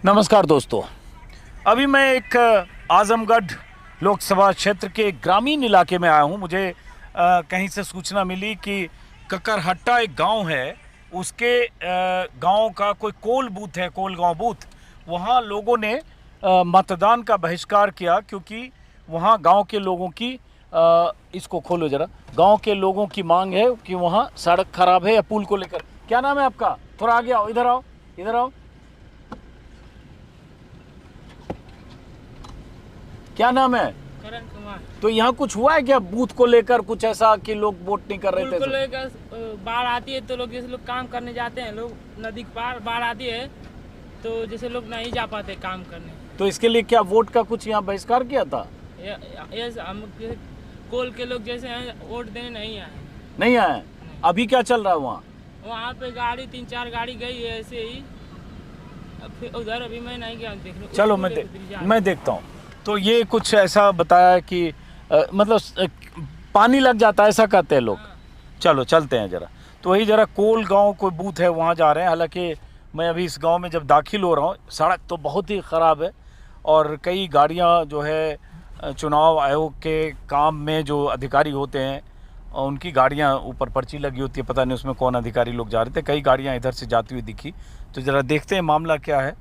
नमस्कार दोस्तों, अभी मैं एक आजमगढ़ लोकसभा क्षेत्र के ग्रामीण इलाके में आया हूँ। मुझे कहीं से सूचना मिली कि ककरहट्टा एक गांव है, उसके गांव का कोई कोल बूथ है, कोल गांव बूथ। वहाँ लोगों ने मतदान का बहिष्कार किया क्योंकि वहाँ गांव के लोगों की इसको खोलो जरा, गांव के लोगों की मांग है कि वहाँ सड़क खराब है या पुल को लेकर। क्या नाम है आपका? थोड़ा आगे आओ, इधर आओ, इधर आओ। क्या नाम है? करण कुमार। तो यहाँ कुछ हुआ है क्या बूथ को लेकर, कुछ ऐसा कि लोग वोट नहीं कर रहे थे? को लेकर बाढ़ आती है तो लोग जैसे लोग काम करने जाते हैं, लोग नदी के पार बाढ़ आती है तो जैसे लोग नहीं जा पाते काम करने। तो इसके लिए क्या वोट का कुछ यहाँ बहिष्कार किया था? हम कोल के लोग जैसे हैं वोट देने नहीं आए। नहीं आए? अभी क्या चल रहा है वहाँ? वहाँ पे गाड़ी 3-4 गाड़ी गई है ऐसे ही। फिर उधर अभी मैं नहीं गया देखने। चलो मैं देखता हूँ। तो ये कुछ ऐसा बताया कि मतलब पानी लग जाता है, ऐसा कहते हैं लोग। चलो चलते हैं जरा। तो वही जरा कोल गांव कोई बूथ है, वहाँ जा रहे हैं। हालांकि मैं अभी इस गांव में जब दाखिल हो रहा हूँ, सड़क तो बहुत ही ख़राब है और कई गाड़ियाँ जो है चुनाव आयोग के काम में जो अधिकारी होते हैं उनकी गाड़ियाँ ऊपर पर्ची लगी होती है, पता नहीं उसमें कौन अधिकारी लोग जा रहे थे। कई गाड़ियाँ इधर से जाती हुई दिखी। तो ज़रा देखते हैं मामला क्या है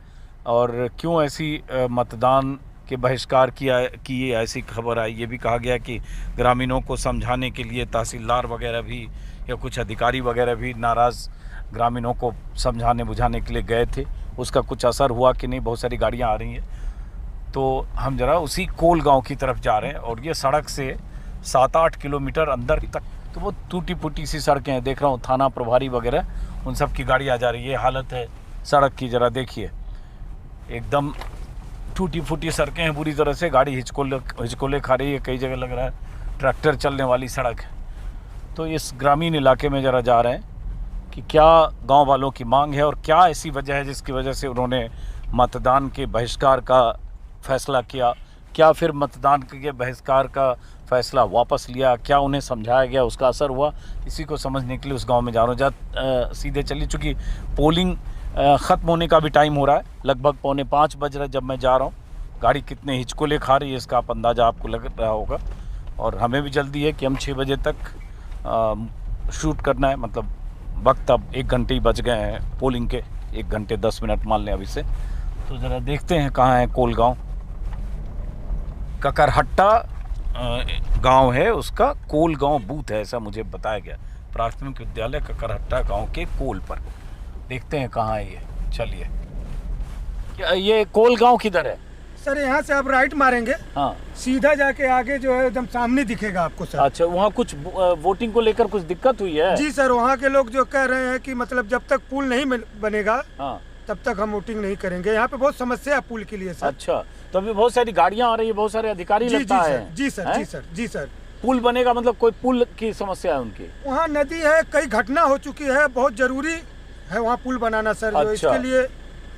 और क्यों ऐसी मतदान के बहिष्कार की ऐसी खबर आई। ये भी कहा गया कि ग्रामीणों को समझाने के लिए तहसीलदार वगैरह भी या कुछ अधिकारी वगैरह भी नाराज़ ग्रामीणों को समझाने बुझाने के लिए गए थे। उसका कुछ असर हुआ कि नहीं? बहुत सारी गाड़ियाँ आ रही हैं। तो हम जरा उसी कोल गांव की तरफ जा रहे हैं और ये सड़क से 7-8 किलोमीटर अंदर तक तो वो टूटी फूटी सी सड़कें हैं। देख रहा हूँ थाना प्रभारी वगैरह उन सब की गाड़ी आ जा रही है। ये हालत है सड़क की, ज़रा देखिए, एकदम टूटी फूटी सड़कें हैं पूरी तरह से। गाड़ी हिचकोले खा रही है, कई जगह लग रहा है ट्रैक्टर चलने वाली सड़क है। तो इस ग्रामीण इलाके में ज़रा जा रहे हैं कि क्या गांव वालों की मांग है और क्या ऐसी वजह है जिसकी वजह से उन्होंने मतदान के बहिष्कार का फैसला किया। क्या फिर मतदान के बहिष्कार का फैसला वापस लिया? क्या उन्हें समझाया गया, उसका असर हुआ? इसी को समझने के लिए उस गांव में जा रहा हूँ। सीधे चलिए, चूँकि पोलिंग ख़त्म होने का भी टाइम हो रहा है, लगभग 4:45 बज रहा है जब मैं जा रहा हूँ। गाड़ी कितने हिचकोले खा रही है इसका आप अंदाज़ा आपको लग रहा होगा। और हमें भी जल्दी है कि हम 6 बजे तक शूट करना है। मतलब वक्त अब 1 घंटे ही बच गए हैं पोलिंग के, 1 घंटे 10 मिनट मान लें अभी से। तो ज़रा देखते हैं कहाँ है कोल गाँव। ककरहट्टा गांव है, उसका कोल गांव बूथ है ऐसा मुझे बताया गया। प्राथमिक विद्यालय ककरहट्टा गांव के कोल पर। देखते हैं कहाँ है ये। चलिए, ये कोल गांव किधर है सर? यहाँ से आप राइट मारेंगे, हाँ, सीधा जाके आगे जो है एकदम सामने दिखेगा आपको सर। अच्छा, वहाँ कुछ वोटिंग को लेकर कुछ दिक्कत हुई है? जी सर, वहाँ के लोग जो कह रहे हैं कि मतलब जब तक पुल नहीं बनेगा हाँ, तब तक हम वोटिंग नहीं करेंगे। यहाँ पे बहुत समस्या है पुल के लिए सर। अच्छा, तो अभी बहुत सारी गाड़ियाँ आ रही है, बहुत सारे अधिकारी लगता है। जी सर, जी सर, जी सर। पुल बनेगा मतलब कोई पुल की समस्या है उनकी? वहाँ नदी है, कई घटना हो चुकी है, बहुत जरूरी है वहाँ पुल बनाना सर। जो अच्छा। इसके लिए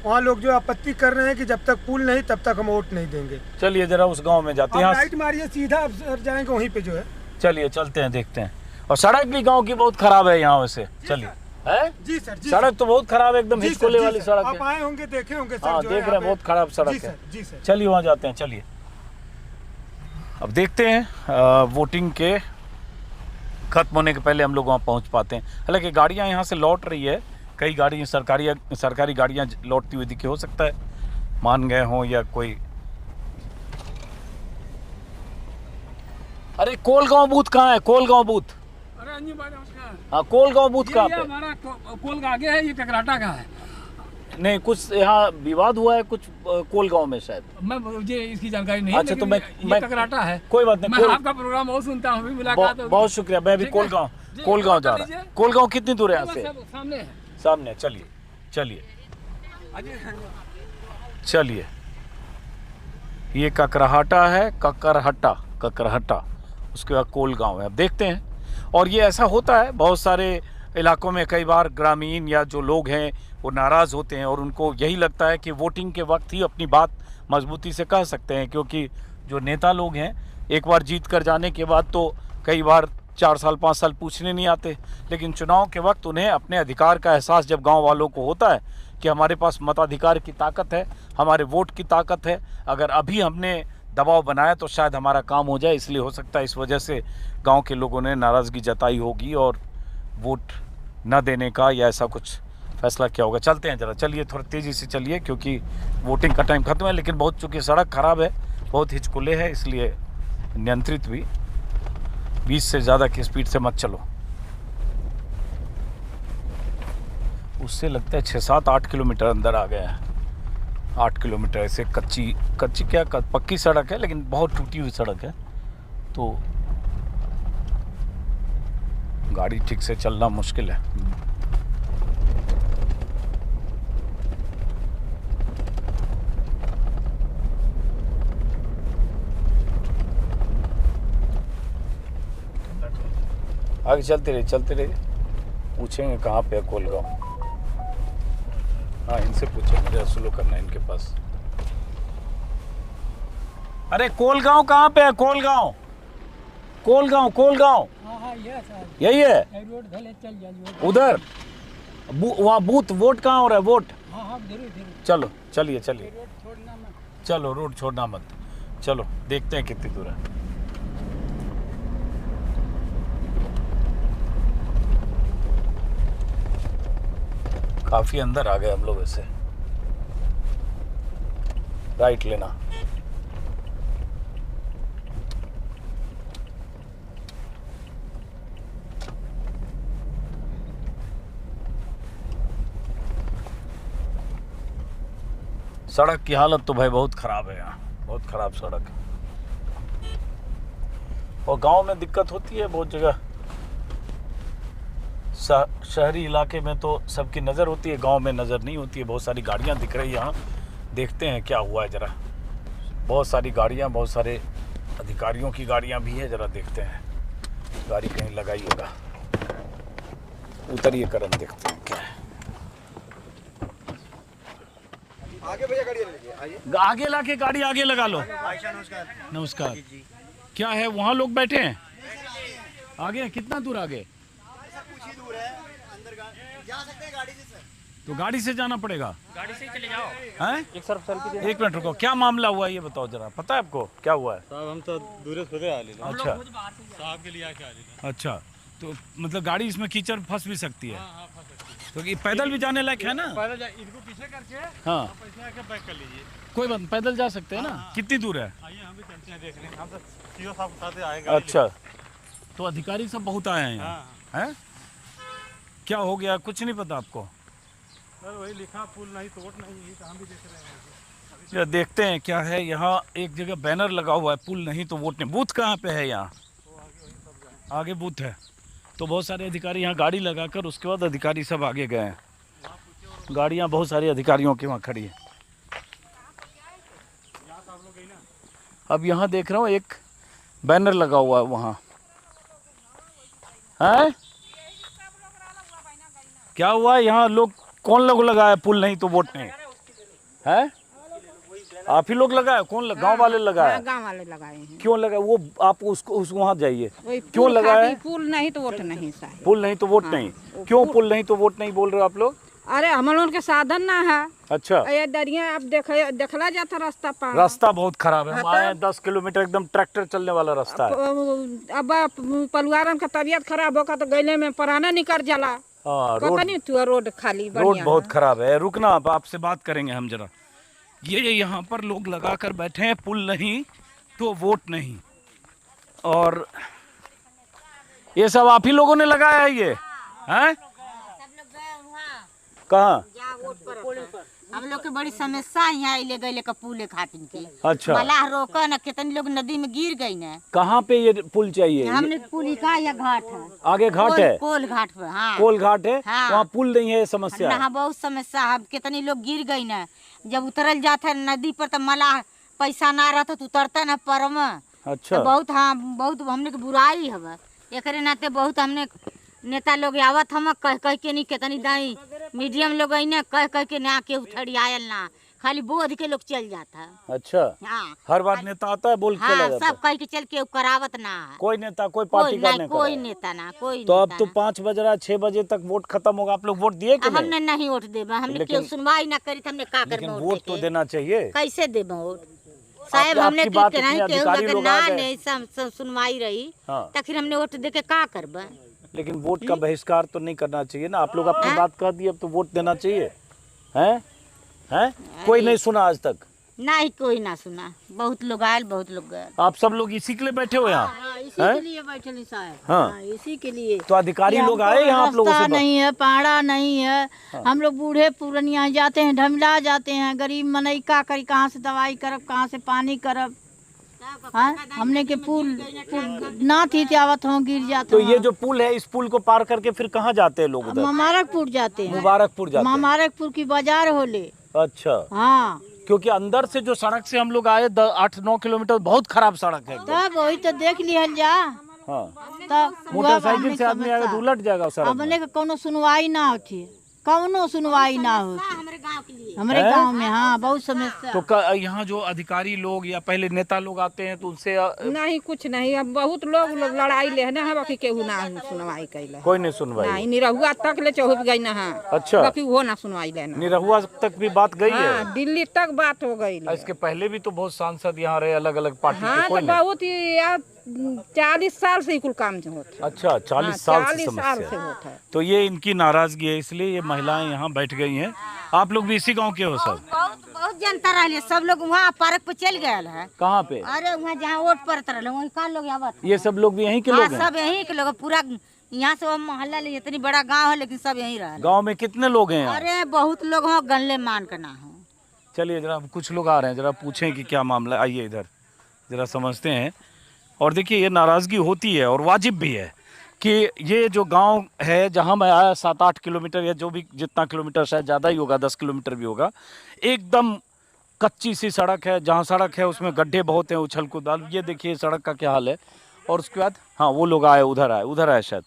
वहाँ लोग जो आपत्ति कर रहे हैं कि जब तक पुल नहीं तब तक हम वोट नहीं देंगे। चलिए जरा उस गाँव में जाते हैं। राइट मारिए, सीधा आप सर जाएंगे वहीं पे जो है। चलिए चलते हैं, देखते हैं। और सड़क भी गांव की बहुत खराब है यहाँ वैसे। चलिए, है जी सर, जी सड़क तो बहुत खराब है, एकदम हिचकोले वाली सड़क आप है। आए होंगे, देखे होंगे सर। हाँ, जो देख है रहे हैं, बहुत खराब सड़क जी है। सर, जी सर। चलिए वहाँ जाते हैं, चलिए। अब देखते हैं वोटिंग के खत्म होने के पहले हम लोग वहाँ पहुँच पाते हैं। हालांकि गाड़ियाँ यहाँ से लौट रही है, कई गाड़ी सरकारी गाड़ियाँ लौटती हुई दिखी, हो सकता है मान गए हों या कोई। अरे कोल गाँव बूथ कहाँ है? कोल गाँव बूथ, हाँ, कोल गाँव बूथ कहाँ पे? हमारा कोल का आगे है, ये ककराटा का है। नहीं, कुछ यहाँ विवाद हुआ है कुछ कोल गाँव में शायद। मुझे इसकी जानकारी नहीं। अच्छा, तो मैं ककराटा है। कोई बात नहीं, मैं आपका प्रोग्राम बहुत सुनता हूँ, मुलाकात होगी। बहुत शुक्रिया। मैं अभी कोल गाँव जा रहा हूँ। कोल गाँव कितनी दूर है यहाँ से? सामने है। सामने। चलिए चलिए चलिए, ये ककरहट्टा है, ककरहट्टा, उसके बाद कोल गांव है। अब देखते हैं। और ये ऐसा होता है बहुत सारे इलाकों में, कई बार ग्रामीण या जो लोग हैं वो नाराज़ होते हैं और उनको यही लगता है कि वोटिंग के वक्त ही अपनी बात मजबूती से कह सकते हैं, क्योंकि जो नेता लोग हैं एक बार जीत कर जाने के बाद तो कई बार 4 साल 5 साल पूछने नहीं आते। लेकिन चुनाव के वक्त उन्हें अपने अधिकार का एहसास जब गांव वालों को होता है कि हमारे पास मताधिकार की ताकत है, हमारे वोट की ताकत है। अगर अभी हमने दबाव बनाया तो शायद हमारा काम हो जाए, इसलिए हो सकता है इस वजह से गांव के लोगों ने नाराज़गी जताई होगी और वोट न देने का या ऐसा कुछ फैसला किया होगा। चलते हैं ज़रा, चलिए थोड़ा तेज़ी से चलिए क्योंकि वोटिंग का टाइम ख़त्म है। लेकिन बहुत चूँकि सड़क ख़राब है, बहुत हिचकुले है, इसलिए नियंत्रित भी 20 से ज़्यादा की स्पीड से मत चलो। उससे लगता है 6-7-8 किलोमीटर अंदर आ गया है। 8 किलोमीटर ऐसे कच्ची क्या पक्की सड़क है, लेकिन बहुत टूटी हुई सड़क है, तो गाड़ी ठीक से चलना मुश्किल है। आगे चलते रहिए, पूछेंगे कहाँ पे है कोलगांव। हाँ, इनसे पूछेंगे, जरा स्लो करना है इनके पास। अरे कोलगांव कहाँ पे है? कोलगांव यही है। उधर वहाँ बूथ वोट कहाँ हो रहा है? वोट चलो चलिए, चलो रोड छोड़ना मत, चलो देखते हैं कितनी दूर है। काफी अंदर आ गए हम लोग, ऐसे राइट लेना। सड़क की हालत तो भाई बहुत ख़राब है, यहाँ बहुत ख़राब सड़क है। और गांव में दिक्कत होती है बहुत जगह। शहरी इलाके में तो सबकी नज़र होती है, गांव में नज़र नहीं होती है। बहुत सारी गाड़ियां दिख रही हैं यहाँ, देखते हैं क्या हुआ है ज़रा। बहुत सारी गाड़ियां, बहुत सारे अधिकारियों की गाड़ियां भी है, ज़रा देखते हैं। गाड़ी कहीं लगाई होगा, उतरिए करन, देखते हैं क्या है। आगे भैया गाड़ी लगी, आइए आगे लाके गाड़ी आगे लगा लो। नमस्कार। क्या है, वहाँ लोग बैठे हैं? आगे कितना दूर आगे? कुछ ही दूर है, अंदर जा सकते हैं गाड़ी से सर। तो गाड़ी से जाना पड़ेगा? गाड़ी से चले जाओ। हैं? एक मिनट रुको, क्या मामला हुआ ये बताओ जरा, पता है आपको क्या हुआ है? साहब हम तो दूर से खुदे आ ले। अच्छा साहब के लिए आके आ ले। अच्छा, तो मतलब गाड़ी इसमें कीचड़ फंस भी सकती है? तो ये पैदल भी जाने लायक है ना? पैदल इनको पीछे करके हाँ, पैसे आके बैक कर लीजिए। कोई बात, पैदल जा सकते हैं ना? कितनी दूर है? आइए हम भी चलते हैं, देख लें। हम तो सीओ साहब साथ आएगा। अच्छा, तो अधिकारी सब बहुत आए हैं यहाँ, हैं? क्या हो गया, कुछ नहीं पता आपको? सर वही लिखा, पुल नहीं तो वोट नहीं, यही तो हम भी देख रहे हैं। ये देखते हैं क्या है। यहाँ एक जगह बैनर लगा हुआ है, पुल नहीं तो वोट नहीं। बूथ कहाँ पे है? यहाँ आगे बूथ है। तो बहुत सारे अधिकारी यहाँ गाड़ी लगाकर उसके बाद अधिकारी सब आगे गए हैं। गाड़ियाँ बहुत सारी अधिकारियों की वहाँ खड़ी है। अब यहाँ देख रहा हूँ एक बैनर लगा हुआ है वहाँ, है? क्या हुआ यहाँ? लोग कौन लोग लगाया पुल नहीं तो वोट नहीं, है? आप ही लोग लगाए? कौन गांव वाले लगाए? गांव वाले लगाए हैं। क्यों लगाए वो? आप उसको वहाँ जाइए, क्यों लगाए? पुल नहीं तो वोट नहीं साहब। पुल नहीं तो वोट नहीं, क्यों पुल नहीं तो वोट नहीं बोल रहे हो आप लोग? अरे हम लोगों के साधन ना है। अच्छा, ये दरिया अब देखला जाता रास्ता पर। रास्ता बहुत खराब है। हम आए 10 किलोमीटर, एकदम ट्रैक्टर चलने वाला रास्ता है। अब परिवारन का तबीयत खराब होगा तो गले में पराना निकल जाला। हाँ, पता नहीं तू रोड खाली रोड बहुत खराब है। रुकना, आपसे बात करेंगे हम जरा। ये यहाँ पर लोग लगा कर बैठे हैं, पुल नहीं तो वोट नहीं। और ये सब आप ही लोगों ने लगाया है ये, हैं? कहाँ? हम लोग के बड़ी समस्या यहाँ ले गए पुल खातिर के। अच्छा, मलाह रोका न, कितने लोग नदी में गिर गई न। कहाँ पे ये पुल चाहिए? हमने पुल का या घाट है, आगे घाट है, कोल घाट पे। हाँ, कोल घाट है, हाँ। वहाँ पुल नहीं है, समस्या है। हाँ, बहुत समस्या है। कितने लोग गिर गई न, जब उतरल जाता है नदी पर तो मलाह पैसा ना रहता तो उतरता न पर में। अच्छा, बहुत, हाँ बहुत हमने के बुराई है। एक नाते बहुत हमने नेता लोग आवत हम कह कह के नहीं केतनी दाई मीडियम लोग ना कह कह के ना के उठड़ी आयल ना खाली बोध के लोग चल जाता है। अच्छा, हाँ हर बार नेता आता है बोल के चला हाँ जाता है। सब कह के चल के करावत ना है। कोई नेता कोई पार्टी का नहीं कोई कराया। नेता ना कोई तो अब नेता तो ना। 5 बज रहा है, 6 बजे तक वोट खत्म होगा, आप लोग वोट दिए कि नहीं? हमने नहीं वोट देबा हमने लेकिन- क्यों सुनवाई ना करी तो हमने का लेकिन कर वोट तो देना चाहिए। कैसे देबा वोट साहब आपकी हमने बात के नहीं इतने केहू अधिकारी अगर लोग ना आ गए। नहीं सब सुनवाई रही हाँ। तो फिर हमने वोट दे के का करबा। लेकिन वोट का बहिष्कार तो नहीं करना चाहिए ना। आप लोग अपनी बात कह दी, अब तो वोट देना चाहिए। हैं हैं कोई नहीं सुना आज तक? नहीं कोई ना सुना, बहुत लोग आयल बहुत लोग गए। आप सब लोग इसी के लिए बैठे हो यहाँ? हाँ, इसी हैं? के लिए बैठे नहीं साहब। हाँ। हाँ, इसी के लिए तो अधिकारी लोग आए यहाँ आप लोगों रास्ता से? नहीं है, पाड़ा नहीं है। हम लोग बूढ़े पुरनिया जाते हैं, ढमिला जाते हैं, गरीब मनई का करी, कहाँ से दवाई करब, कहाँ से पानी करब। हाँ हमने के पुल ना थी आवत हो गिर जाते तो ये जो पुल है, इस पुल को पार करके फिर कहाँ जाते हैं लोग उधर? मुबारकपुर जाते हैं। मुबारकपुर जाते हैं। मुबारकपुर की बाजार होले। अच्छा, हाँ क्योंकि अंदर से जो सड़क से हम लोग आए 8-9 किलोमीटर बहुत खराब सड़क है एकदम। तब वही तो देख लिहल जा। हाँ, तब मोटरसाइकिल से आदमी आएगा तो उलट जाएगा सड़क में। हमने के कोनो सुनवाई ना होती, कौनो सुनवाई ना होती हमारे गांव के लिए हमारे गांव में। हाँ बहुत समस्या। तो यहाँ जो अधिकारी लोग या पहले नेता लोग आते हैं तो उनसे नहीं कुछ नहीं, अब बहुत लोग लड़ाई ले ना है, बाकी केहू ना सुनवाई कैला कोई नहीं सुनवाई। नहीं निरहुआ तक ले चौहक गई ना है। अच्छा। बाकी वो ना सुनवाई लेना। निरहुआ तक भी बात गई है? हाँ दिल्ली तक बात हो गई। इसके पहले भी तो बहुत सांसद यहाँ रहे अलग अलग पार्टी हाँ के। तो कोई नहीं? बहुत ही यार 40 साल से ही कुल काम जो होता है। अच्छा, 40 साल से 40 साल से समस्या। होता है। तो ये इनकी नाराजगी है, इसलिए ये महिलाएं यहाँ बैठ गई हैं। आप लोग भी इसी गांव के हो सब? बहुत बहुत जनता रही, सब लोग वहाँ पार्क पे चल गए है। कहाँ पे? अरे वहाँ जहाँ वोट पड़त रहे वही का लोग आवत। ये सब लोग भी यहीं के हाँ लोग हैं? सब यहीं के लोग, पूरा यहाँ से वो मोहल्ला ले इतनी बड़ा गांव है लेकिन सब यहीं रहे। गांव में कितने लोग हैं यहाँ? अरे बहुत लोग हो, गनले मान के ना हो। चलिए जरा कुछ लोग आ रहे हैं, जरा पूछें कि क्या मामला है। आइए इधर जरा समझते हैं। और देखिए ये नाराज़गी होती है और वाजिब भी है कि ये जो गांव है जहां मैं आया 7-8 किलोमीटर या जो भी जितना किलोमीटर, शायद ज़्यादा ही होगा, 10 किलोमीटर भी होगा, एकदम कच्ची सी सड़क है। जहां सड़क है उसमें गड्ढे बहुत हैं, उछल कूद। ये देखिए सड़क का क्या हाल है। और उसके बाद हाँ वो लोग आए, उधर आए शायद।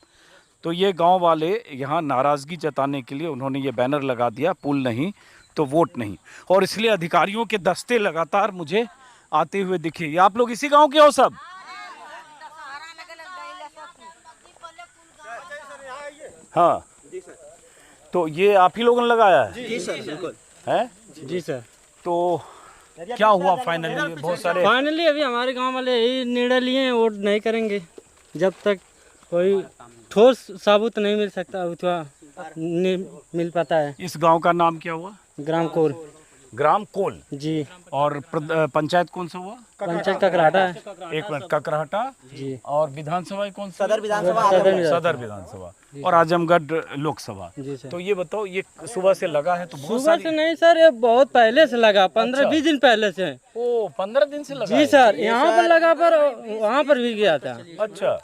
तो ये गाँव वाले यहाँ नाराज़गी जताने के लिए उन्होंने ये बैनर लगा दिया, पुल नहीं तो वोट नहीं। और इसलिए अधिकारियों के दस्ते लगातार मुझे आते हुए दिखे। ये आप लोग इसी गांव के हो सब? हाँ तो ये आप ही लोगों ने लगाया है? जी सर बिल्कुल है जी सर। तो क्या हुआ फाइनली? बहुत सारे फाइनली अभी हमारे गांव वाले यही निर्णय लिए हैं, वोट नहीं करेंगे जब तक कोई ठोस साबुत नहीं मिल सकता अथवा नहीं मिल पाता है। इस गांव का नाम क्या हुआ? ग्राम कोल। ग्राम कोल। जी। और पंचायत कौन सा हुआ? पंचायत ककराटा है। एक मिनट, ककराटा। जी। और विधानसभा कौन सा? सदर विधानसभा। सदर विधानसभा और आजमगढ़ लोकसभा। जी सर। तो ये बताओ, ये सुबह से लगा है तो बहुत सुबह सारी... से नहीं सर, ये बहुत पहले से लगा, 15-20 दिन पहले से। ओ 15 दिन से लगा जी है? सर, यहाँ पर लगा पर वहाँ पर भी गया था। अच्छा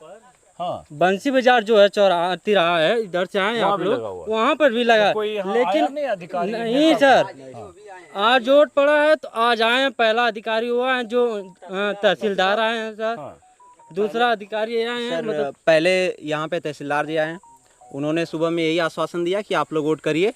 हाँ। बंसी बाजार जो है चौराहा तिराहा है, इधर से आए आप भी लगा हुआ लोग, वहाँ पर भी लगा। कोई यहाँ आया नहीं लेकिन अधिकारी? नहीं सर, आज वोट पड़ा है तो आज आए हैं। पहला अधिकारी हुआ है जो तहसीलदार आए हैं सर। दूसरा अधिकारी आए हैं। मतलब पहले यहाँ पे तहसीलदार जी आए हैं, उन्होंने सुबह में यही आश्वासन दिया कि आप लोग वोट करिए,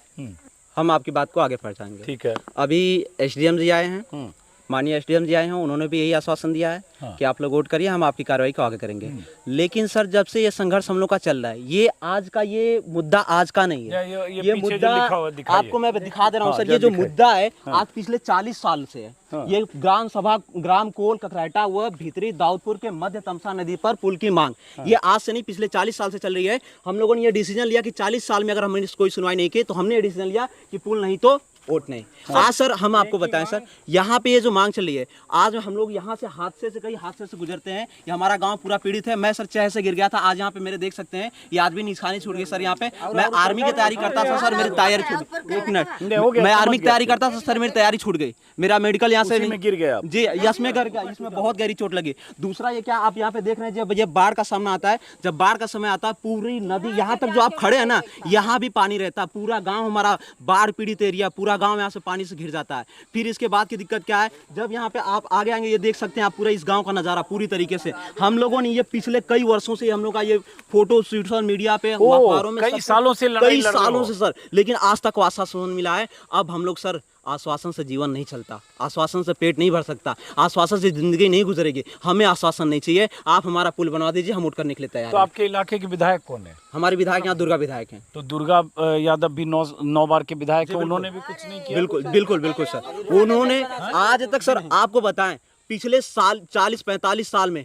हम आपकी बात को आगे पहुँचाएंगे। ठीक है। अभी एसडीएम जी आए हैं, माननीय एसडीएम जी आए हैं, उन्होंने भी यही आश्वासन दिया है कि आप लोग वोट करिए, हम आपकी कार्रवाई को आगे करेंगे। लेकिन सर जब से ये संघर्ष हम लोग का चल रहा है, ये आज का ये मुद्दा आज का नहीं है। ये मुद्दा आपको मैं दिखा दे रहा हूँ सर। ये जो मुद्दा है आज पिछले 40 साल से है। ये ग्राम कोल ककराटा व भीतरी दाऊदपुर के मध्य तमसा नदी पर पुल की मांग, ये आज से नहीं पिछले 40 साल से चल रही है। हम लोगों ने ये डिसीजन लिया कि 40 साल में अगर हमने कोई सुनवाई नहीं की तो हमने ये डिसीजन लिया कि पुल नहीं तो वोट नहीं। आज सर हम आपको बताएं सर, यहाँ पे ये जो मांग चल रही है, आज हम लोग यहाँ से हादसे से कई हादसे से गुजरते हैं। ये हमारा गांव पूरा पीड़ित है। मैं सर चह से गिर गया था, आज यहाँ पे मेरे देख सकते हैं ये आज भी निशानी छूट गई सर। यहाँ पे मैं आर्मी की तैयारी करता था सर, मेरी तैयारी छूट। एक मिनट, मैं आर्मी की तैयारी करता था सर, मेरी तैयारी छूट गई। मेरा मेडिकल यहाँ से गिर गया जी, इसमें गिर गया, इसमें बहुत गहरी चोट लगी। दूसरा ये क्या आप यहाँ पे देख रहे हैं, जब ये बाढ़ का सामना आता है, जब बाढ़ का समय आता है पूरी नदी यहाँ तक जो आप खड़े हैं ना, यहाँ भी पानी रहता है। पूरा गाँव हमारा बाढ़ पीड़ित एरिया, पूरा गाँव यहाँ से पानी से घिर जाता है। फिर इसके बाद की दिक्कत क्या है, जब यहाँ पे आप आगे आएंगे ये देख सकते हैं आप पूरा इस गाँव का नज़ारा पूरी तरीके से। हम लोगों ने ये पिछले कई वर्षों से हम लोग का ये फोटो सोशल मीडिया पे अखबारों में कई सालों से कई सालों से सर, लेकिन आज तक आश्वासन मिला है। अब हम लोग सर आश्वासन से जीवन नहीं चलता, आश्वासन से पेट नहीं भर सकता, आश्वासन से जिंदगी नहीं गुजरेगी। हमें आश्वासन नहीं चाहिए, आप हमारा पुल बनवा दीजिए, हम उठ करने के लिए तैयार तो हैं। आपके इलाके के विधायक कौन है? हमारे विधायक यहाँ दुर्गा विधायक हैं। तो दुर्गा यादव भी 9 बार के विधायक है, उन्होंने भी कुछ नहीं किया? बिल्कुल बिल्कुल बिल्कुल सर, उन्होंने आज तक सर आपको बताएं पिछले साल 40-45 साल में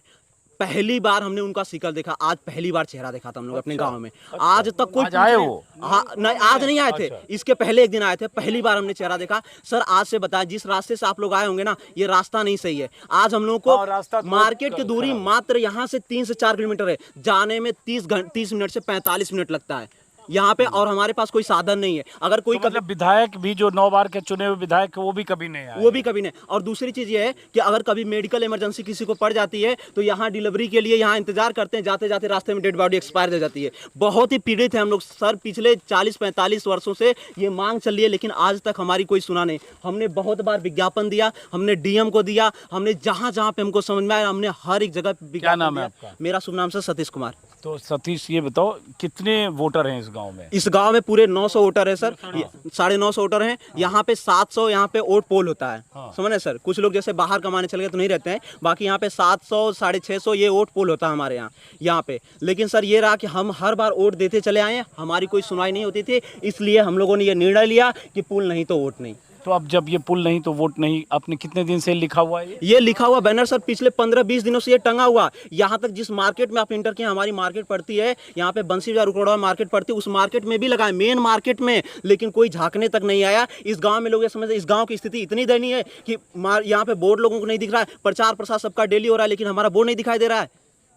पहली बार हमने उनका शिकल देखा, आज पहली बार चेहरा देखा था हम लोग अपने गांव में। आज तक कोई आज आए वो? हाँ नहीं, आज नहीं आए थे, इसके पहले एक दिन आए थे, पहली बार हमने चेहरा देखा। सर आज से बताएं, जिस रास्ते से आप लोग आए होंगे ना, ये रास्ता नहीं सही है। आज हम लोगों को मार्केट की दूरी मात्र यहाँ से 3 से 4 किलोमीटर है, जाने में 30 मिनट से 45 मिनट लगता है यहाँ पे, और हमारे पास कोई साधन नहीं है। अगर कोई तो मतलब विधायक भी जो 9 बार के चुने हुए विधायक वो भी कभी नहीं आए? वो भी कभी नहीं। और दूसरी चीज ये है कि अगर कभी मेडिकल इमरजेंसी किसी को पड़ जाती है तो यहाँ डिलीवरी के लिए यहाँ इंतजार करते हैं, जाते जाते रास्ते में डेड बॉडी एक्सपायर हो जाती है। बहुत ही पीड़ित है हम लोग सर, पिछले 40-45 वर्षों से ये मांग चल रही है, लेकिन आज तक हमारी कोई सुना नहीं। हमने बहुत बार विज्ञापन दिया, हमने डीएम को दिया, हमने जहाँ जहाँ पे हमको समझ में आया हमने हर एक जगह। क्या नाम है आपका? मेरा शुभ नाम सर सतीश कुमार। तो सतीश ये बताओ कितने वोटर हैं इस गांव में? इस गांव में पूरे 900 वोटर है सर, 950 वोटर हैं। यहाँ पे 700 यहाँ पे वोट पोल होता है, समझे सर। कुछ लोग जैसे बाहर कमाने चले गए तो नहीं रहते हैं, बाकी यहाँ पे 700 650 ये वोट पोल होता है हमारे यहाँ पे। लेकिन सर ये रहा कि हम हर बार वोट देते चले आए, हमारी कोई सुनवाई नहीं होती थी, इसलिए हम लोगों ने ये निर्णय लिया कि पुल नहीं तो वोट नहीं। तो अब जब ये पुल नहीं तो वोट नहीं, आपने कितने दिन से लिखा हुआ है? ये लिखा हुआ बैनर सर पिछले 15-20 दिनों से ये टंगा हुआ। यहाँ तक जिस मार्केट में आप इंटर किए, हमारी मार्केट पड़ती है यहाँ पे, बंसी बाजार उकड़वा मार्केट पड़ती है, उस मार्केट में भी लगाए, मेन मार्केट में, लेकिन कोई झांकने तक नहीं आया। इस गांव में लोग ये समझते, इस गांव की स्थिति इतनी दयनीय है कि यहाँ पे बोर्ड लोगों को नहीं दिख रहा है, प्रचार प्रसार सबका डेली हो रहा है, लेकिन हमारा बोर्ड नहीं दिखाई दे रहा है,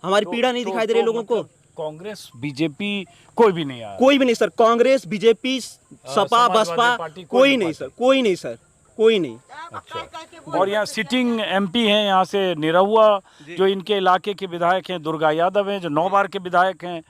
हमारी पीड़ा नहीं दिखाई दे रही लोगों को। कांग्रेस बीजेपी कोई भी नहीं आया? कोई भी नहीं सर, कांग्रेस बीजेपी सपा बसपा कोई नहीं सर, कोई नहीं सर, कोई नहीं। अच्छा। और यहाँ सिटिंग एमपी हैं यहाँ से निरहुआ, जो इनके इलाके के विधायक हैं, दुर्गा यादव हैं जो 9 बार के विधायक हैं।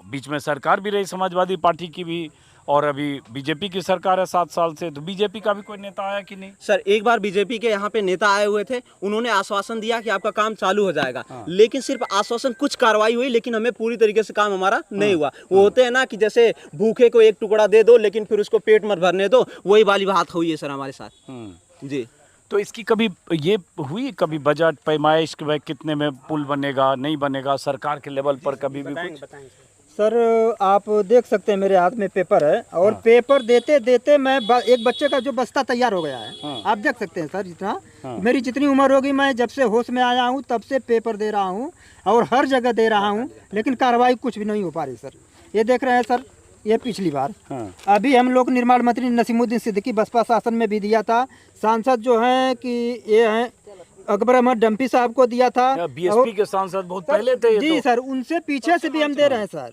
बीच में सरकार भी रही समाजवादी पार्टी की भी, और अभी बीजेपी की सरकार है 7 साल से। तो बीजेपी का भी कोई नेता आया कि नहीं? सर एक बार बीजेपी के यहाँ पे नेता आए हुए थे, उन्होंने आश्वासन दिया कि आपका काम चालू हो जाएगा, लेकिन सिर्फ आश्वासन, कुछ कार्रवाई हुई, लेकिन हमें पूरी तरीके से काम हमारा नहीं हुआ। वो होते हैं ना कि जैसे भूखे को एक टुकड़ा दे दो लेकिन फिर उसको पेट मत भरने दो, वही वाली बात हुई है सर हमारे साथ जी। तो इसकी कभी ये हुई कभी बजट पैमाइश कि भाई कितने में पुल बनेगा नहीं बनेगा, सरकार के लेवल पर कभी भी कुछ? सर आप देख सकते हैं मेरे हाथ में पेपर है, और पेपर देते देते मैं एक बच्चे का जो बस्ता तैयार हो गया है, आप देख सकते हैं सर। जितना मेरी जितनी उम्र होगी, मैं जब से होश में आया हूँ तब से पेपर दे रहा हूँ और हर जगह दे रहा हूँ, लेकिन कार्रवाई कुछ भी नहीं हो पा रही सर। ये देख रहे हैं सर, ये पिछली बार अभी हम लोग निर्माण मंत्री नसीमुद्दीन सिद्दीकी बसपा शासन में भी दिया था, सांसद जो हैं कि ये हैं अकबर अहमद डम्पी साहब को दिया था, बीएसपी के सांसद बहुत पहले थे जी तो। सर, उनसे पीछे से भी हम दे रहे हैं सर,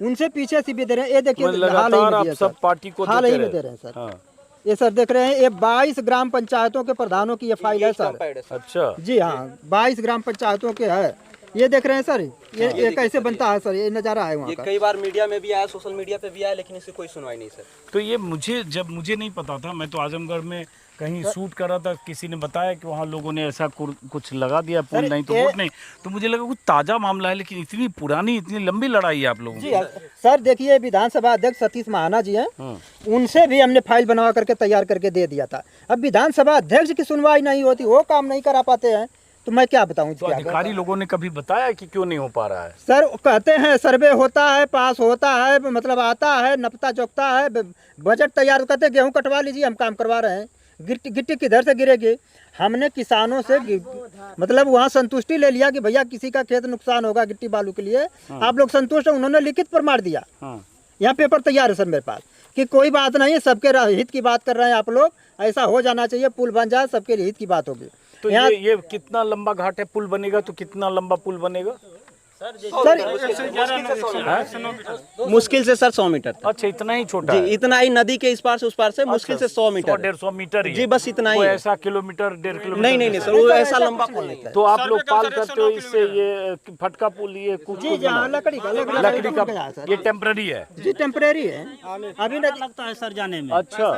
उनसे पीछे से भी दे रहे हैं। ये देखिए लगातार आप सब पार्टी को हाल ही में दे रहे हैं सर। ये सर देख रहे हैं, ये 22 ग्राम पंचायतों के प्रधानों की ये फाइल है सर। अच्छा जी हाँ, 22 ग्राम पंचायतों के है। ये देख रहे हैं सर, ये कैसे बनता है सर, ये नज़ारा है वहाँ का। कई बार मीडिया में भी आया, सोशल मीडिया पे भी आया, लेकिन इससे कोई सुनवाई नहीं सर। तो ये मुझे नहीं पता था, मैं तो आजमगढ़ में कहीं शूट कर रहा था, किसी ने बताया कि वहाँ लोगों ने ऐसा कुछ लगा दिया, पुल नहीं तो वोट नहीं। तो मुझे लगा कुछ ताज़ा मामला है, लेकिन इतनी पुरानी इतनी लंबी लड़ाई है आप लोगों की। सर देखिए, विधानसभा अध्यक्ष सतीश महाना जी हैं, उनसे भी हमने फाइल बनवा करके तैयार करके दे दिया था। अब विधानसभा अध्यक्ष की सुनवाई नहीं होती, वो काम नहीं करा पाते हैं, तो मैं क्या बताऊं। तो अधिकारी लोगों ने कभी बताया कि क्यों नहीं हो पा रहा है? सर कहते हैं सर्वे होता है, पास होता है, मतलब आता है, नपता चौकता है, बजट तैयार करते हैं, गेहूं कटवा लीजिए, हम काम करवा रहे हैं, गिट्टी किधर से गिरेगी। हमने किसानों से मतलब वहाँ संतुष्टि ले लिया कि भैया किसी का खेत नुकसान होगा गिट्टी बालू के लिए, आप लोग संतुष्ट हैं, उन्होंने लिखित प्रमाण दिया। यहाँ पेपर तैयार है सर मेरे पास कि कोई बात नहीं है, सबके हित की बात कर रहे हैं आप लोग, ऐसा हो जाना चाहिए, पुल बन जाए, सबके हित की बात होगी। तो ये कितना लंबा घाट है, पुल बनेगा तो कितना लंबा पुल बनेगा? मुश्किल से सर 100 मीटर तक। अच्छा, इतना ही छोटा जी, है? इतना ही नदी के इस पार से उस पार से मुश्किल से 100 मीटर 100-150 मीटर ही जी, है। बस इतना ही कोई है। ऐसा किलोमीटर 1.5 किलोमीटर नहीं सर, वो ऐसा लंबा पुल नहीं है। तो आप लोग पाल करते हो इससे, ये फटका पुल, ये कुछ जी हाँ, लकड़ी का ये टेम्पररी है? जी टेम्परेरी है। अभी लगता है सर जाने में। अच्छा,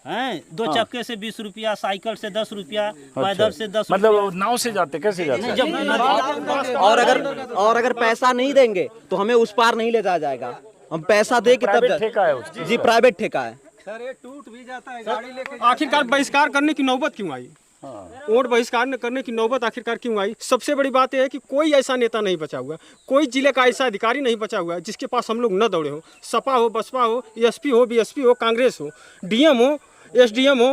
हैं 2 चक्के से 20 रुपया, साइकिल से 10 रुपया, पैदल से 10 मतलब नाव से जाते, कैसे जाते हैं? और अगर पैसा नहीं देंगे तो हमें उस पार नहीं ले जाया जाएगा। हम पैसा दे के तब प्राइवेट ठेका है उसका? जी, प्राइवेट ठेका है। सर ये टूट भी जाता है गाड़ी लेके। आखिरकार बहिष्कार करने की नौबत क्यों आई? वोट बहिष्कार करने की नौबत आखिरकार क्यों आई? सबसे बड़ी बात यह है कि कोई ऐसा नेता नहीं बचा हुआ, कोई जिले का ऐसा अधिकारी नहीं बचा हुआ है जिसके पास हम लोग न दौड़े हो। सपा हो, बसपा हो, एसपी हो, बीएसपी हो, कांग्रेस हो, डीएम हो, एसडीएम हो,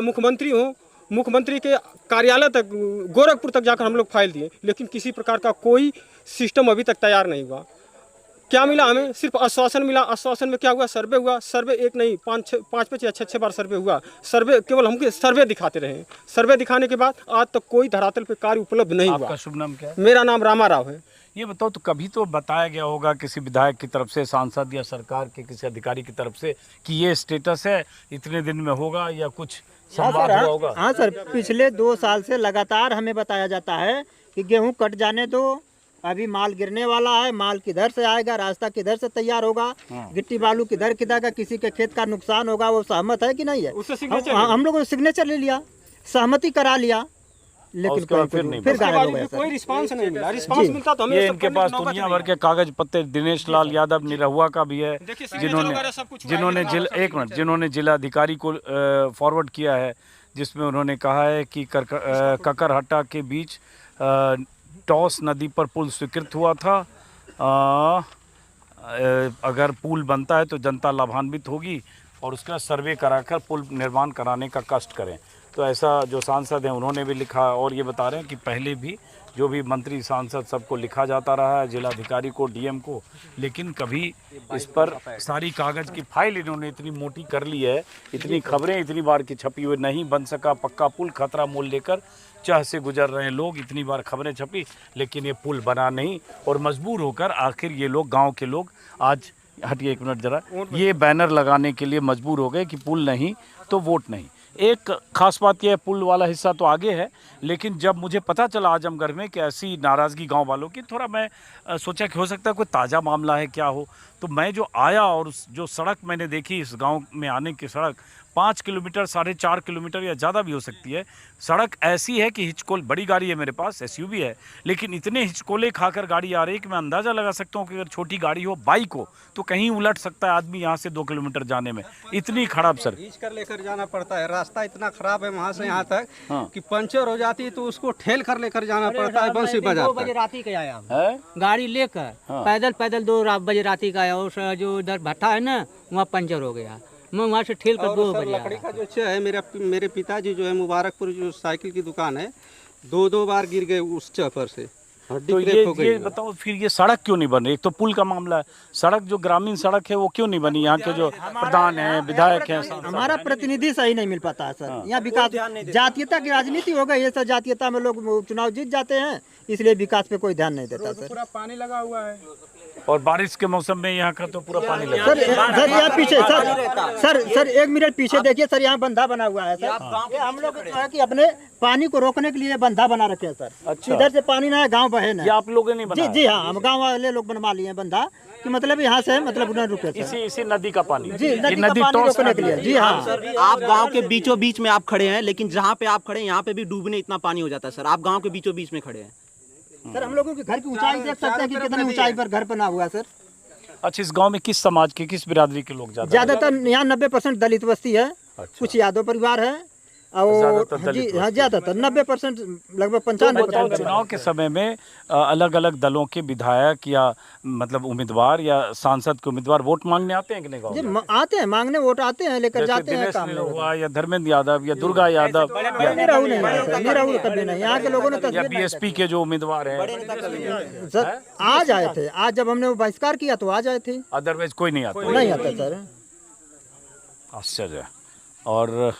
मुख्यमंत्री हो, मुख्यमंत्री के कार्यालय तक, गोरखपुर तक जाकर हम लोग फाइल दिए, लेकिन किसी प्रकार का कोई सिस्टम अभी तक तैयार नहीं हुआ। क्या मिला हमें? सिर्फ आश्वासन मिला। आश्वासन में क्या हुआ? सर्वे हुआ। सर्वे एक नहीं, 5 या 6 बार सर्वे हुआ। सर्वे केवल हमको सर्वे दिखाते रहे। सर्वे दिखाने के बाद आज तक कोई धरातल पे कार्य उपलब्ध नहीं हुआ। आपका शुभ नाम क्या है? मेरा नाम रामा राव है। ये बताओ, तो कभी तो बताया गया होगा किसी विधायक की तरफ से, सांसद या सरकार के किसी अधिकारी की तरफ से कि ये स्टेटस है, इतने दिन में होगा, या कुछ संवाद हुआ होगा? हाँ सर, पिछले 2 साल से लगातार हमें बताया जाता है कि गेहूं कट जाने दो, अभी माल गिरने वाला है, माल किधर से आएगा, रास्ता किधर से तैयार होगा, गिट्टी बालू किधर का, किसी के खेत का नुकसान होगा। वो सहमत है कि नहीं है? हम लोगों ने सिग्नेचर ले लिया, सहमति करा लिया, लेकिन फिर गायब हो गया। कोई रिस्पांस नहीं मिला। रिस्पांस मिलता तो हमें ये इनके पास दुनिया भर के कागज पत्ते, दिनेश लाल यादव निरहुआ का भी है, जिन्होंने जिला अधिकारी को फॉरवर्ड किया है, जिसमें उन्होंने कहा है कि ककरहट्टा के बीच टॉस नदी पर पुल स्वीकृत हुआ था। अगर पुल बनता है तो जनता लाभान्वित होगी, और उसका सर्वे कराकर पुल निर्माण कराने का कष्ट करें। तो ऐसा जो सांसद हैं उन्होंने भी लिखा, और ये बता रहे हैं कि पहले भी जो भी मंत्री सांसद सबको लिखा जाता रहा है, जिलाधिकारी को, डीएम को, लेकिन कभी इस पर सारी कागज़ की फाइल इन्होंने इतनी मोटी कर ली है, इतनी खबरें इतनी बार की छपी हुई, नहीं बन सका पक्का पुल, खतरा मोल लेकर चाह से गुजर रहे हैं लोग, इतनी बार खबरें छपी, लेकिन ये पुल बना नहीं, और मजबूर होकर आखिर ये लोग, गांव के लोग, आज हटिए 1 मिनट ज़रा, ये बैनर लगाने के लिए मजबूर हो गए कि पुल नहीं तो वोट नहीं। एक खास बात यह है, पुल वाला हिस्सा तो आगे है, लेकिन जब मुझे पता चला आजमगढ़ में कि ऐसी नाराज़गी गांव वालों की, थोड़ा मैं सोचा कि हो सकता है कोई ताज़ा मामला है, क्या हो। तो मैं जो आया और जो सड़क मैंने देखी, इस गांव में आने की सड़क 5 किलोमीटर, 4.5 किलोमीटर या ज़्यादा भी हो सकती है। सड़क ऐसी है कि हिचकोल, बड़ी गाड़ी है मेरे पास, एसयूवी है, लेकिन इतने हिचकोले खाकर गाड़ी आ रही है कि मैं अंदाज़ा लगा सकता हूँ कि अगर छोटी गाड़ी हो, बाइक हो, तो कहीं उलट सकता है आदमी यहाँ से 2 किलोमीटर जाने में। इतनी खराब सर, खींच कर लेकर जाना पड़ता है। रास्ता इतना खराब है वहाँ से यहाँ तक कि पंचर हो जाती है तो उसको ठेल कर लेकर जाना पड़ता है। बंसी बजा 2 बजे रात के आया गाड़ी लेकर, पैदल 2 बजे रात का आया, और जो इधर भट्टा है ना, वहाँ पंचर हो गया। मैं वहाँ से ठेल कर 2 बजे लकड़ी का जो चह है, मेरे पिताजी जो है मुबारकपुर जो साइकिल की दुकान है, 2 बार गिर गए उस चह पर से। तो ये बताओ फिर ये सड़क क्यों नहीं बन रही? एक तो पुल का मामला है, सड़क जो ग्रामीण सड़क है वो क्यों नहीं बनी? यहाँ के जो प्रधान हैं, विधायक हैं, हमारा प्रतिनिधि सही नहीं मिल पाता है सर। यहाँ विकास, जातीयता की राजनीति हो गई है सर, जातीयता में लोग चुनाव जीत जाते हैं, इसलिए विकास पे कोई ध्यान नहीं देता सर। पूरा पानी लगा हुआ है, और बारिश के मौसम में यहाँ का तो पूरा पानी लगा। सर यहाँ पीछे सर 1 मिनट पीछे देखिए सर, यहाँ बंधा बना हुआ है सर। ये हम लोग जो है कि अपने पानी को रोकने के लिए बंधा बना रखे हैं सर। अच्छा, इधर से पानी ना है, गांव बहे ना। ये आप लोगों ने बनाया? जी हाँ, हम गांव वाले लोग बनवा लिए बंधा, कि मतलब यहाँ से मतलब न रुके सर। इसी नदी का पानी? जी, नदी रोकने के लिए। जी हाँ, आप गांव के बीचों बीच में आप खड़े हैं, लेकिन जहाँ पे आप खड़े हैं यहाँ पे भी डूबने इतना पानी हो जाता है सर। आप गांव के बीचों बीच में खड़े हैं सर। हम लोगों के घर की ऊंचाई देख सकते हैं कि कितनी ऊंचाई पर घर बना हुआ है सर। अच्छा, इस गांव में किस समाज के, किस बिरादरी के लोग ज्यादातर? यहाँ 90% दलित बस्ती है। अच्छा। कुछ यादव परिवार है, और जी हाँ, ज्यादातर 90%, लगभग 95%। चुनाव के समय में अलग अलग दलों के विधायक या मतलब उम्मीदवार या सांसद के उम्मीदवार वोट मांगने आते हैं कि नहीं? जी आते हैं, मांगने वोट आते हैं, लेकर जाते हैं काम हुआ, या धर्मेंद्र यादव या दुर्गा यादव, निराहू कभी नहीं। यहाँ के लोगों ने या बीएसपी के जो उम्मीदवार हैं सर आज आए थे। आज जब हमने बहिष्कार किया तो आज आए थे, अदरवाइज कोई नहीं आता? नहीं आता सर। आश्चर्य। और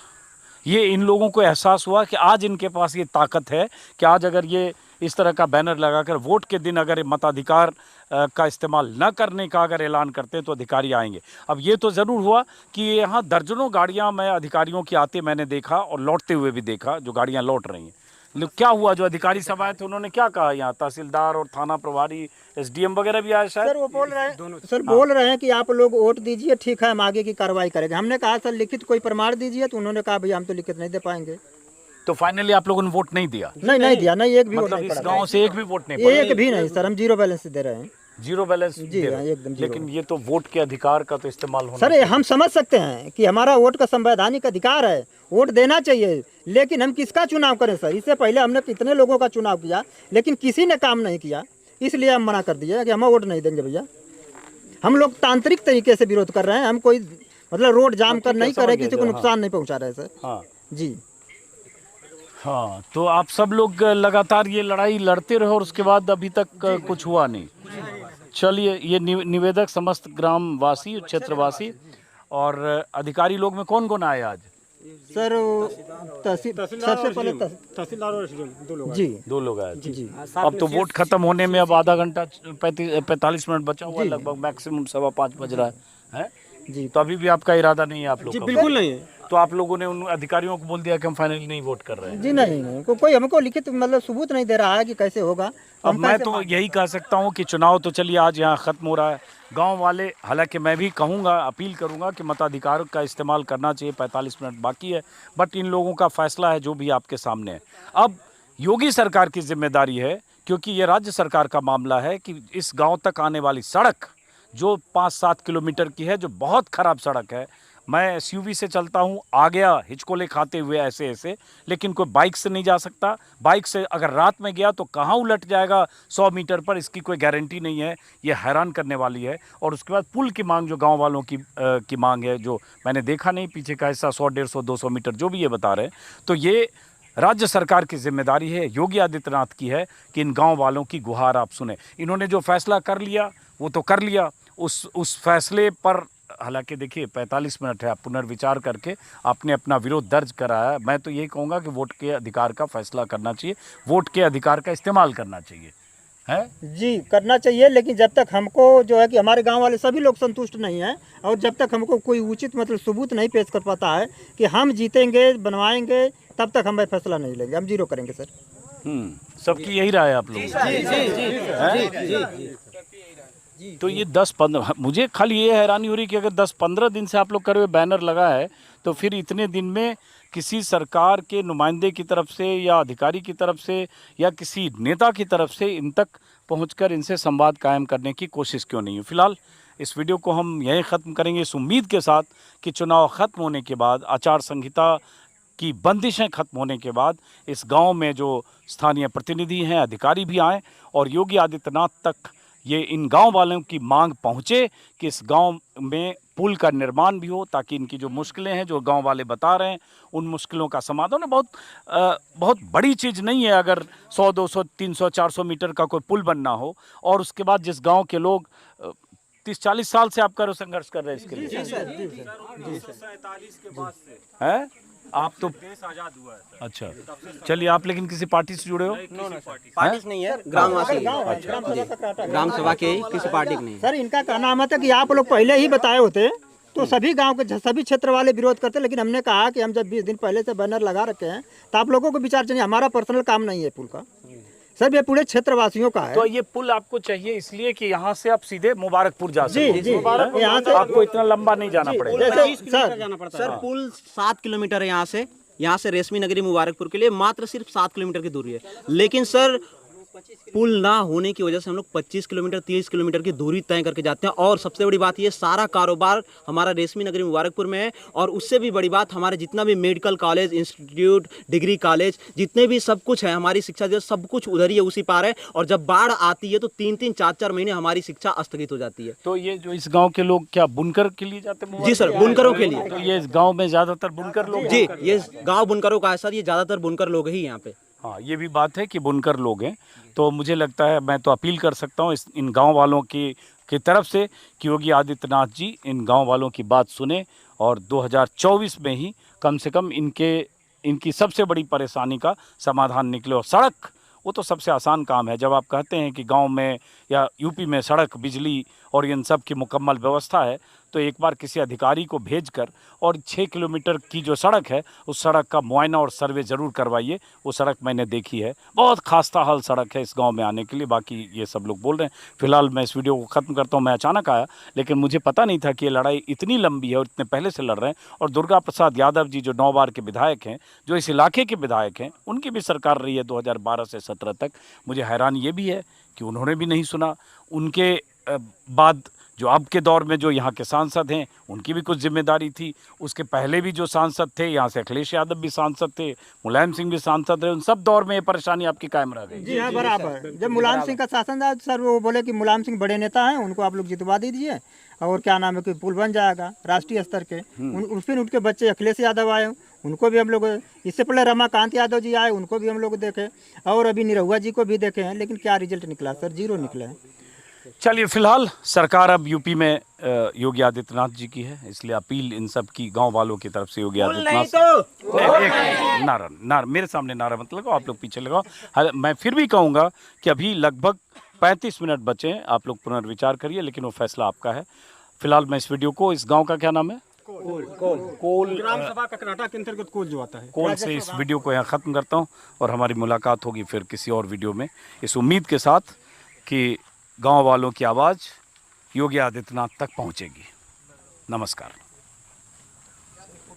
ये इन लोगों को एहसास हुआ कि आज इनके पास ये ताकत है कि आज अगर ये इस तरह का बैनर लगाकर वोट के दिन अगर मताधिकार का इस्तेमाल न करने का अगर ऐलान करते हैं तो अधिकारी आएंगे। अब ये तो ज़रूर हुआ कि यहाँ दर्जनों गाड़ियाँ मैं अधिकारियों की आते मैंने देखा और लौटते हुए भी देखा, जो गाड़ियाँ लौट रही हैं। लेकिन क्या हुआ, जो अधिकारी सब आए थे उन्होंने क्या कहा? यहाँ तहसीलदार और थाना प्रभारी एसडीएम वगैरह भी आए शायद। सर वो बोल रहे हैं, सर बोल रहे हैं कि आप लोग वोट दीजिए, ठीक है हम आगे की कार्रवाई करेंगे। हमने कहा सर लिखित कोई प्रमाण दीजिए, तो उन्होंने कहा भैया हम तो लिखित नहीं दे पाएंगे। तो फाइनली आप लोगों ने वोट नहीं दिया? नहीं दिया, नहीं एक भी वोट मतलब नहीं इस पड़ा। गांव से एक भी वोट नहीं पड़ा? एक भी नहीं सर, हम जीरो बैलेंस दे रहे हैं। जीरो बैलेंस जी हाँ, एकदम जीरो। लेकिन ये तो वोट के अधिकार का तो इस्तेमाल होना सर हम समझ सकते हैं कि हमारा वोट का संवैधानिक अधिकार है, वोट देना चाहिए, लेकिन हम किसका चुनाव करें सर? इससे पहले हमने कितने लोगों का चुनाव किया, लेकिन किसी ने काम नहीं किया, इसलिए हम मना कर दिए कि हम वोट नहीं देंगे भैया। हम लोग तांत्रिक तरीके से विरोध कर रहे हैं, हम कोई मतलब रोड जाम कर नहीं कर रहे, किसी को नुकसान नहीं पहुंचा रहे सर। हाँ जी हाँ, तो आप सब लोग लगातार ये लड़ाई लड़ते रहे और उसके बाद अभी तक कुछ हुआ नहीं। चलिए, ये निवेदक समस्त ग्रामवासी क्षेत्रवासी और अधिकारी लोग में कौन कौन आए आज? सर सबसे पहले तहसीलदार और एसडीएम दो लोग जी 2 लोग आए। जी अब तो वोट खत्म होने में अब आधा घंटा 45 मिनट बचा हुआ, लगभग मैक्सिमम 5:15 बज रहा है जी। तो अभी भी आपका इरादा नहीं है आप लोग जी का? बिल्कुल नहीं है। तो आप लोगों ने उन अधिकारियों को बोल दिया कि हम फाइनली नहीं वोट कर रहे हैं? जी नहीं, कोई हमको लिखित मतलब सबूत नहीं दे रहा है कि कैसे होगा। अब मैं तो यही कह सकता हूं कि चुनाव तो चलिए आज यहाँ ख़त्म हो रहा है। गांव वाले, हालांकि मैं भी कहूँगा, अपील करूँगा कि मताधिकार का इस्तेमाल करना चाहिए। 45 मिनट बाकी है, बट इन लोगों का फैसला है जो भी आपके सामने है। अब योगी सरकार की जिम्मेदारी है, क्योंकि ये राज्य सरकार का मामला है, कि इस गाँव तक आने वाली सड़क जो 5-7 किलोमीटर की है, जो बहुत ख़राब सड़क है। मैं एसयूवी से चलता हूँ, आ गया हिचकोले खाते हुए ऐसे, लेकिन कोई बाइक से नहीं जा सकता। बाइक से अगर रात में गया तो कहाँ उलट जाएगा 100 मीटर पर, इसकी कोई गारंटी नहीं है। ये हैरान करने वाली है। और उसके बाद पुल की मांग, जो गांव वालों की मांग है, जो मैंने देखा नहीं पीछे का हिस्सा 100, 150, 200 मीटर जो भी ये बता रहे हैं, तो ये राज्य सरकार की जिम्मेदारी है, योगी आदित्यनाथ की है कि इन गाँव वालों की गुहार आप सुने। इन्होंने जो फैसला कर लिया वो तो कर लिया, उस फैसले पर हालांकि देखिए 45 मिनट है, आप पुनर्विचार करके आपने अपना विरोध दर्ज कराया। मैं तो यही कहूँगा कि वोट के अधिकार का फैसला करना चाहिए, वोट के अधिकार का इस्तेमाल करना चाहिए, है जी करना चाहिए। लेकिन जब तक हमको जो है कि हमारे गांव वाले सभी लोग संतुष्ट नहीं हैं, और जब तक हमको कोई उचित मतलब सबूत नहीं पेश कर पाता है कि हम जीतेंगे, बनवाएंगे, तब तक हम फैसला नहीं लेंगे, हम जीरो करेंगे सर। सबकी यही राय है आप लोग? तो ये 10-15, मुझे खाली ये हैरानी हो रही कि अगर 10-15 दिन से आप लोग कर रहे बैनर लगा है, तो फिर इतने दिन में किसी सरकार के नुमाइंदे की तरफ से या अधिकारी की तरफ से या किसी नेता की तरफ से इन तक पहुंचकर इनसे संवाद कायम करने की कोशिश क्यों नहीं हुई? फिलहाल इस वीडियो को हम यहीं ख़त्म करेंगे, इस उम्मीद के साथ कि चुनाव ख़त्म होने के बाद, आचार संहिता की बंदिशें खत्म होने के बाद, इस गांव में जो स्थानीय प्रतिनिधि हैं, अधिकारी भी आएँ और योगी आदित्यनाथ तक ये इन गांव वालों की मांग पहुंचे कि इस गांव में पुल का निर्माण भी हो, ताकि इनकी जो मुश्किलें हैं, जो गांव वाले बता रहे हैं, उन मुश्किलों का समाधान। बहुत बड़ी चीज़ नहीं है अगर 100, 200, 300, 400 मीटर का कोई पुल बनना हो, और उसके बाद जिस गांव के लोग 30-40 साल से आप करो संघर्ष कर रहे हैं इसके लिए। 1947 के बाद से है आप तो देश आजाद हुआ है। अच्छा, चलिए, आप लेकिन किसी पार्टी से जुड़े हो? पार्टी नहीं है, ग्रामवासी, ग्राम सभा के, किसी पार्टी की नहीं। सर इनका कहना मत है कि आप लोग पहले ही बताए होते तो सभी गांव के सभी क्षेत्र वाले विरोध करते, लेकिन हमने कहा कि हम जब 20 दिन पहले से बैनर लगा रखे हैं तो आप लोगों को विचार चाहिए। हमारा पर्सनल काम नहीं है पुल का सर, ये पूरे क्षेत्रवासियों का है। तो ये पुल आपको चाहिए इसलिए कि यहाँ से आप सीधे मुबारकपुर जा सकते जी, यहाँ से आपको इतना लंबा नहीं जाना पड़ेगा। सर पुल 7 किलोमीटर है यहाँ से रेशमी नगरी मुबारकपुर के लिए मात्र सिर्फ 7 किलोमीटर की दूरी है। लेकिन सर पुल ना होने की वजह से हम लोग 25 किलोमीटर 30 किलोमीटर की दूरी तय करके जाते हैं। और सबसे बड़ी बात ये, सारा कारोबार हमारा रेशमी नगरी मुबारकपुर में है। और उससे भी बड़ी बात, हमारे जितना भी medical college, institute, degree college, जितने भी सब कुछ है, हमारी शिक्षा जो सब कुछ उधर ही है, उसी पार है। और जब बाढ़ आती है तो 3-3, 4-4 महीने हमारी शिक्षा स्थगित हो जाती है। तो ये जो इस गाँव के लोग क्या बुनकर के लिए जाते हैं? जी सर, बुनकरों के लिए। तो ये इस गाँव में ज्यादातर बुनकर लोग? जी, ये गाँव बुनकरों का है सर, ये ज्यादातर बुनकर लोग ही यहाँ पे। हाँ, ये भी बात है कि बुनकर लोग हैं। तो मुझे लगता है, मैं तो अपील कर सकता हूँ इन गांव वालों की तरफ से कि योगी आदित्यनाथ जी इन गांव वालों की बात सुने और 2024 में ही कम से कम इनकी सबसे बड़ी परेशानी का समाधान निकले और सड़क वो तो सबसे आसान काम है। जब आप कहते हैं कि गांव में या यूपी में सड़क, बिजली और इन सब की मुकम्मल व्यवस्था है, तो एक बार किसी अधिकारी को भेजकर और 6 किलोमीटर की जो सड़क है उस सड़क का मुआयना और सर्वे ज़रूर करवाइए। वो सड़क मैंने देखी है, बहुत खास्ता हाल सड़क है इस गांव में आने के लिए। बाकी ये सब लोग बोल रहे हैं। फिलहाल मैं इस वीडियो को ख़त्म करता हूँ। मैं अचानक आया, लेकिन मुझे पता नहीं था कि ये लड़ाई इतनी लंबी है और इतने पहले से लड़ रहे हैं। और दुर्गा प्रसाद यादव जी जो 9 बार के विधायक हैं, जो इस इलाके के विधायक हैं, उनकी भी सरकार रही है 2012 से 17 तक। मुझे हैरानी ये भी है कि उन्होंने भी नहीं सुना। उनके बाद जो अब के दौर में जो यहाँ के सांसद हैं, उनकी भी कुछ जिम्मेदारी थी। उसके पहले भी जो सांसद थे, यहाँ से अखिलेश यादव भी सांसद थे, मुलायम सिंह भी सांसद रहे। उन सब दौर में ये परेशानी आपकी कायम रह गई। जी हाँ, बराबर। जब मुलायम सिंह का शासन था सर, वो बोले कि मुलायम सिंह बड़े नेता हैं, उनको आप लोग जितवा दीजिए और क्या नाम है कि पुल बन जाएगा राष्ट्रीय स्तर के। फिर उनके बच्चे अखिलेश यादव आए, उनको भी हम लोग, इससे पहले रमाकांत यादव जी आए, उनको भी हम लोग देखे, और अभी निरहुआ जी को भी देखे हैं। लेकिन क्या रिजल्ट निकला सर? 0 निकला है। चलिए, फिलहाल सरकार अब यूपी में योगी आदित्यनाथ जी की है, इसलिए अपील इन सब की गांव वालों की तरफ से योगी आदित्यनाथ नारा मेरे सामने नारा मत लगाओ, आप लोग पीछे लगाओ। मैं फिर भी कहूँगा कि अभी लगभग 35 मिनट बचे हैं, आप लोग पुनर्विचार करिए, लेकिन वो फैसला आपका है। फिलहाल मैं इस वीडियो को, इस गाँव का क्या नाम है, कोल ग्राम सभा ककराटा के अंतर्गत कोल जो आता है, कोल से इस वीडियो को यहाँ ख़त्म करता हूँ और हमारी मुलाकात होगी फिर किसी और वीडियो में, इस उम्मीद के साथ कि गांव वालों की आवाज़ योगी आदित्यनाथ तक पहुंचेगी। नमस्कार।